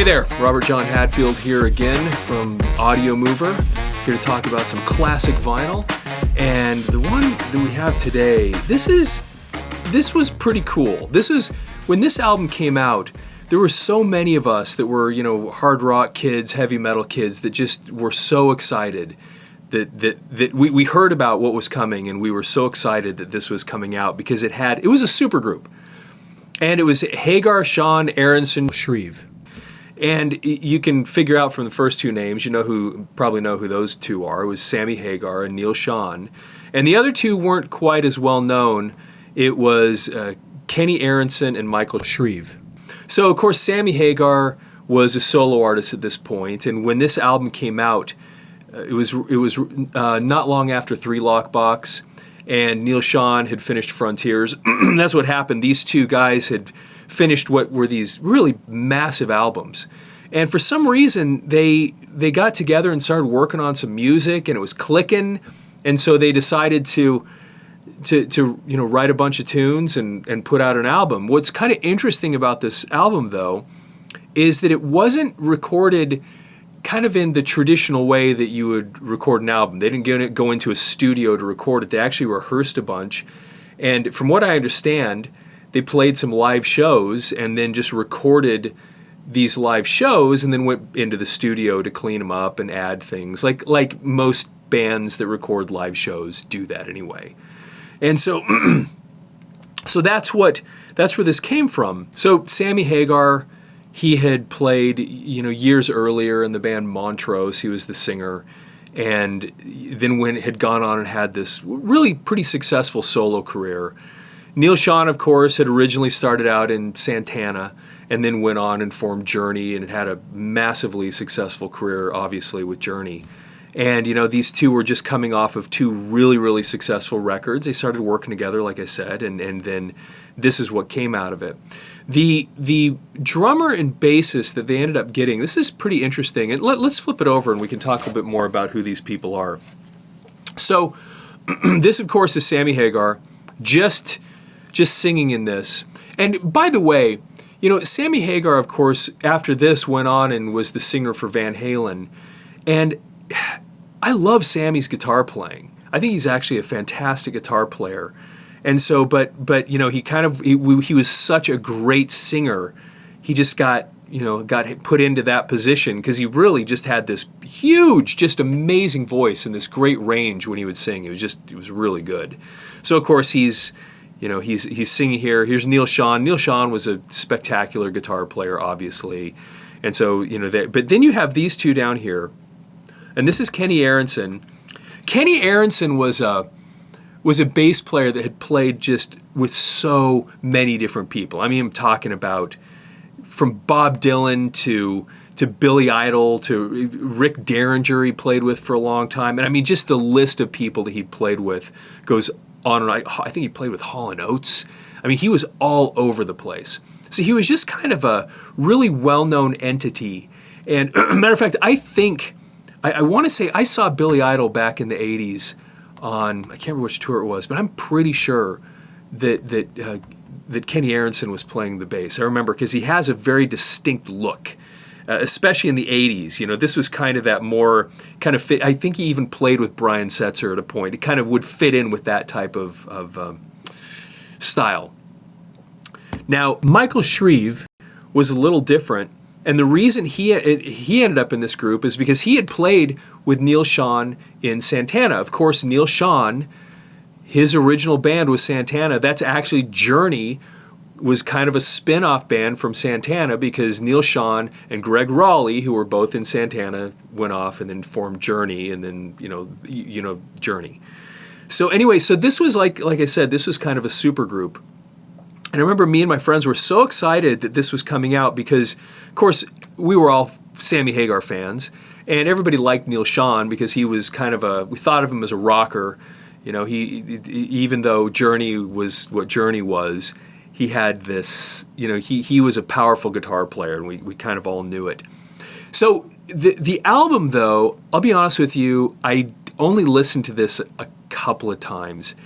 there, Robert John Hadfield here again from Audiomover, here to talk about some classic vinyl. And the one that we have today, this was pretty cool. This was, when this album came out, there were so many of us that were, hard rock kids, heavy metal kids that just were so excited that we heard about what was coming, and we were so excited that this was coming out because it was a supergroup. And it was Hagar, Sean, Aronson, Shreve. And you can figure out from the first two names, probably know who those two are. It was Sammy Hagar and Neil Sean. And the other two weren't quite as well known. It was Kenny Aronson and Michael Shreve. So, of course, Sammy Hagar was a solo artist at this point. And when this album came out, it was not long after Three Lock Box, and Neil Sean had finished Frontiers. That's what happened. These two guys had finished what were these really massive albums. And for some reason, they got together and started working on some music, and it was clicking. And so they decided to write a bunch of tunes and put out an album. What's kind of interesting about this album, though, is that it wasn't recorded kind of in the traditional way that you would record an album. They didn't go into a studio to record it. They actually rehearsed a bunch. And from what I understand, they played some live shows and then just recorded these live shows and then went into the studio to clean them up and add things. Like most bands that record live shows do that anyway. And so so that's where this came from. So Sammy Hagar, he had played, years earlier in the band Montrose. He was the singer, and then had gone on and had this really pretty successful solo career. Neil Sean, of course, had originally started out in Santana and then went on and formed Journey and had a massively successful career, obviously, with Journey. And, these two were just coming off of two really, really successful records. They started working together, like I said, and then this is what came out of it. The drummer and bassist that they ended up getting, this is pretty interesting. And let's flip it over and we can talk a bit more about who these people are. So this, of course, is Sammy Hagar, just singing in this. And by the way, Sammy Hagar, of course, after this went on and was the singer for Van Halen. And I love Sammy's guitar playing. I think he's actually a fantastic guitar player. And so, but he was such a great singer. He just got put into that position because he really just had this huge, just amazing voice and this great range when he would sing. It was really good. So of course he's singing here. Here's Neil Sean. Neil Sean was a spectacular guitar player, obviously. And so, but then you have these two down here. And this is Kenny Aronson. Kenny Aronson was a bass player that had played just with so many different people. I mean, I'm talking about from Bob Dylan to Billy Idol to Rick Derringer he played with for a long time. And I mean, just the list of people that he played with goes on and on. I think he played with Hall & Oates. I mean, he was all over the place. So he was just kind of a really well-known entity. And matter of fact, I want to say I saw Billy Idol back in the 80s on, I can't remember which tour it was, but I'm pretty sure that Kenny Aronson was playing the bass. I remember because he has a very distinct look, especially in the 80s. This was kind of that more kind of fit. I think he even played with Brian Setzer at a point. It kind of would fit in with that type of style. Now, Michael Shreve was a little different. And the reason he ended up in this group is because he had played with Neil Sean in Santana. Of course, Neil Sean, his original band was Santana. That's actually Journey was kind of a spin-off band from Santana because Neil Sean and Greg Raleigh, who were both in Santana, went off and then formed Journey and then, Journey. So anyway, so this was like I said, this was kind of a super group. And I remember me and my friends were so excited that this was coming out because, of course, we were all Sammy Hagar fans, and everybody liked Neil Sean because he was kind of we thought of him as a rocker. Even though Journey was what Journey was, he had this, he was a powerful guitar player, and we kind of all knew it. So the album, though, I'll be honest with you, I only listened to this a couple of times,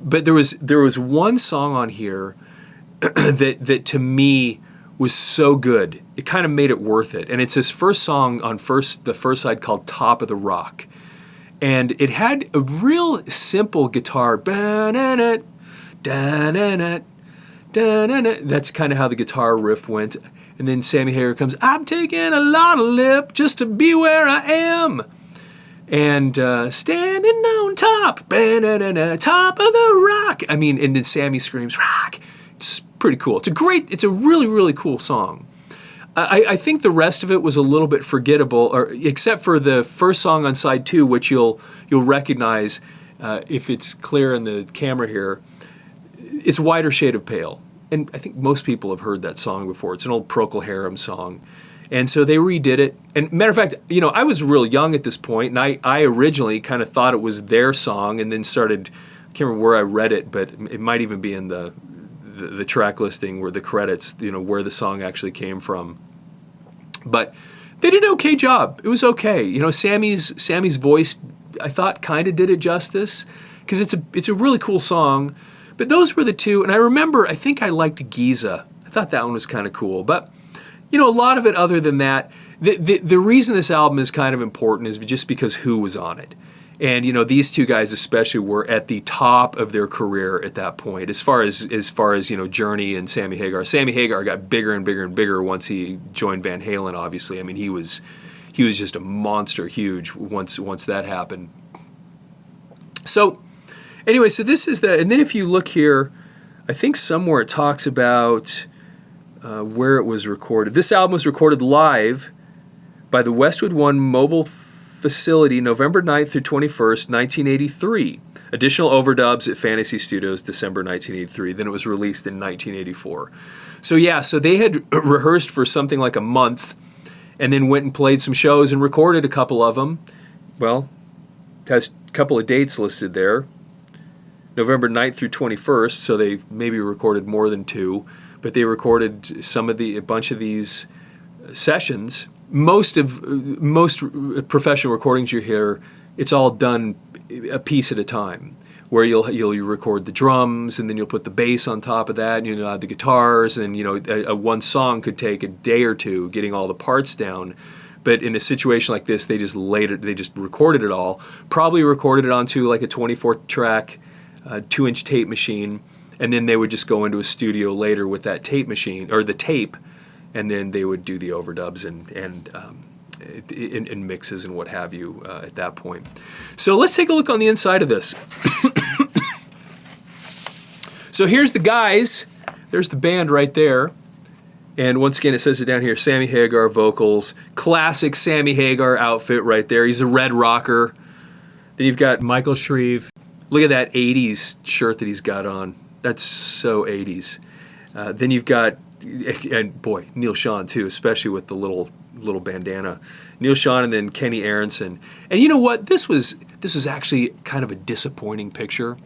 but there was one song on here that to me was so good. It kind of made it worth it. And it's his first song on the first side called Top of the Rock. And it had a real simple guitar. That's kind of how the guitar riff went. And then Sammy Hagar comes, I'm taking a lot of lip just to be where I am. And standing on top, top of the rock. I mean, and then Sammy screams, rock. It's pretty cool. It's a really, really cool song. I think the rest of it was a little bit forgettable, except for the first song on side 2, which you'll recognize if it's clear in the camera here. It's Whiter Shade of Pale. And I think most people have heard that song before. It's an old Procol Harum song. And so they redid it. And matter of fact, I was real young at this point, and I originally kind of thought it was their song, and then started, I can't remember where I read it, but it might even be in the track listing where the credits, where the song actually came from. But they did an okay job. It was okay. Sammy's voice, I thought, kind of did it justice, because it's a really cool song. But those were the two, and I think I liked Giza. I thought that one was kind of cool. But, a lot of it other than that, the reason this album is kind of important is just because who was on it. And, these two guys especially were at the top of their career at that point, as far as Journey and Sammy Hagar. Sammy Hagar got bigger and bigger and bigger once he joined Van Halen, obviously. I mean, he was just a monster huge once that happened. So, anyway, so this is and then if you look here, I think somewhere it talks about where it was recorded. This album was recorded live by the Westwood One Mobile Facility, November 9th through 21st, 1983. Additional overdubs at Fantasy Studios, December 1983. Then it was released in 1984. So they had rehearsed for something like a month, and then went and played some shows and recorded a couple of them. Well, it has a couple of dates listed there. November 9th through 21st, so they maybe recorded more than 2, but they recorded a bunch of these sessions. Most professional recordings you hear, it's all done a piece at a time, where you'll record the drums, and then you'll put the bass on top of that, and you'll add the guitars, and one song could take a day or two getting all the parts down. But in a situation like this, they just recorded it all. Probably recorded it onto like a 24-track 2-inch tape machine, and then they would just go into a studio later with that tape machine, or the tape, and then they would do the overdubs and mixes and what have you at that point. So let's take a look on the inside of this. So here's the guys. There's the band right there. And once again, it says it down here, Sammy Hagar vocals. Classic Sammy Hagar outfit right there. He's a red rocker. Then you've got Michael Shreve. Look at that 80s shirt that he's got on. That's so 80s. Then you've got, and boy, Neil Schon too, especially with the little bandana. Neil Schon, and then Kenny Aronson. And you know what? This was actually kind of a disappointing picture,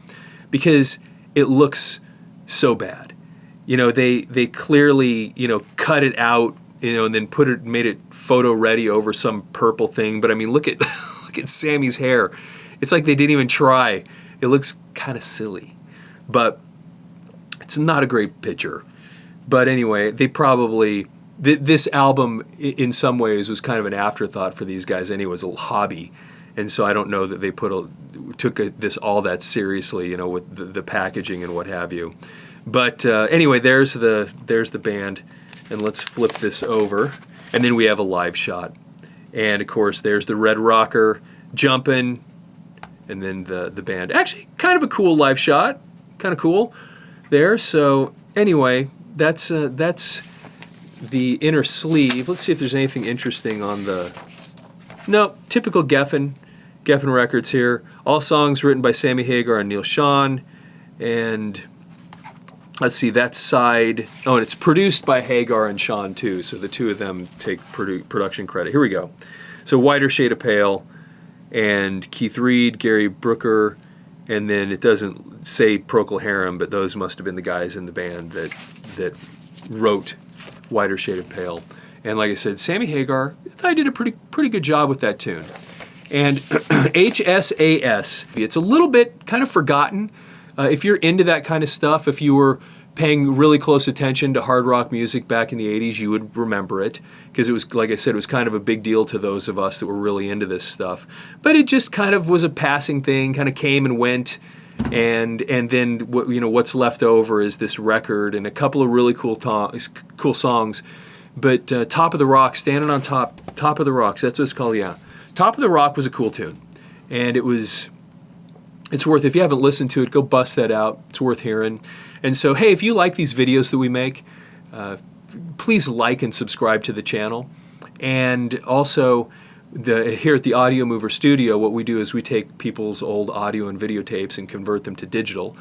because it looks so bad. They clearly, cut it out, and then made it photo ready over some purple thing. But I mean, look at Sammy's hair. It's like they didn't even try. It looks kind of silly, but it's not a great picture. But anyway, they probably, this album in some ways was kind of an afterthought for these guys anyway. It was a hobby. And so I don't know that they took this all that seriously, with the packaging and what have you. But anyway, there's the band. And let's flip this over. And then we have a live shot. And of course, there's the red rocker jumping, and then the band. Actually, kind of a cool live shot. Kind of cool there. So anyway, that's the inner sleeve. Let's see if there's anything interesting on the... No, typical Geffen records here. All songs written by Sammy Hagar and Neil Schon. And let's see, that side... Oh, and it's produced by Hagar and Schon too, so the two of them take production credit. Here we go. So Whiter Shade of Pale, and Keith Reed, Gary Brooker, and then it doesn't say Procol Harum, but those must have been the guys in the band that wrote Whiter Shade of Pale. And like I said, Sammy Hagar, I thought he did a pretty good job with that tune. And HSAS, it's a little bit kind of forgotten. If you're into that kind of stuff, if you were paying really close attention to hard rock music back in the 80s, you would remember it, because it was, like I said, it was kind of a big deal to those of us that were really into this stuff. But it just kind of was a passing thing, kind of came and went, and then what's left over is this record and a couple of really cool songs. But Top of the Rock, Standing on Top of the Rocks, that's what it's called, yeah. Top of the Rock was a cool tune, and it's worth, if you haven't listened to it, go bust that out. It's worth hearing. And so, hey, if you like these videos that we make, please like and subscribe to the channel. And also, here at the Audiomover studio, what we do is we take people's old audio and videotapes and convert them to digital.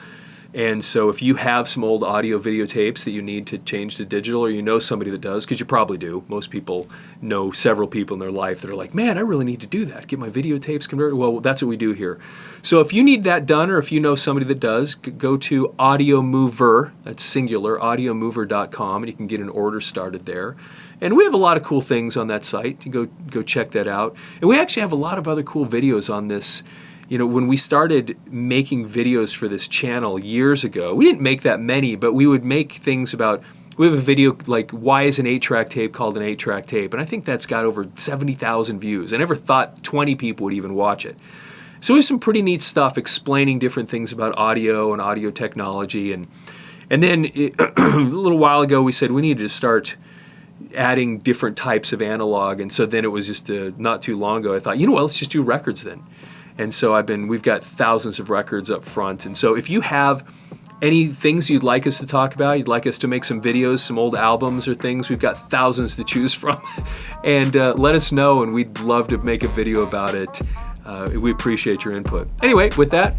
And so if you have some old audio videotapes that you need to change to digital, or you know somebody that does, because you probably do. Most people know several people in their life that are like, man, I really need to do that, get my videotapes converted. Well, that's what we do here. So if you need that done, or if you know somebody that does, go to Audiomover, that's singular, audiomover.com, and you can get an order started there. And we have a lot of cool things on that site. You go check that out. And we actually have a lot of other cool videos on this. When we started making videos for this channel years ago, we didn't make that many, but we would make things about, we have a video like, why is an 8-track tape called an 8-track tape? And I think that's got over 70,000 views. I never thought 20 people would even watch it. So we have some pretty neat stuff explaining different things about audio and audio technology. And then a little while ago we said we needed to start adding different types of analog. And so then it was just not too long ago I thought, let's just do records then. And so we've got thousands of records up front. And so if you have any things you'd like us to talk about, you'd like us to make some videos, some old albums or things, we've got thousands to choose from. And let us know, and we'd love to make a video about it. We appreciate your input. Anyway, with that,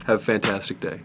have a fantastic day.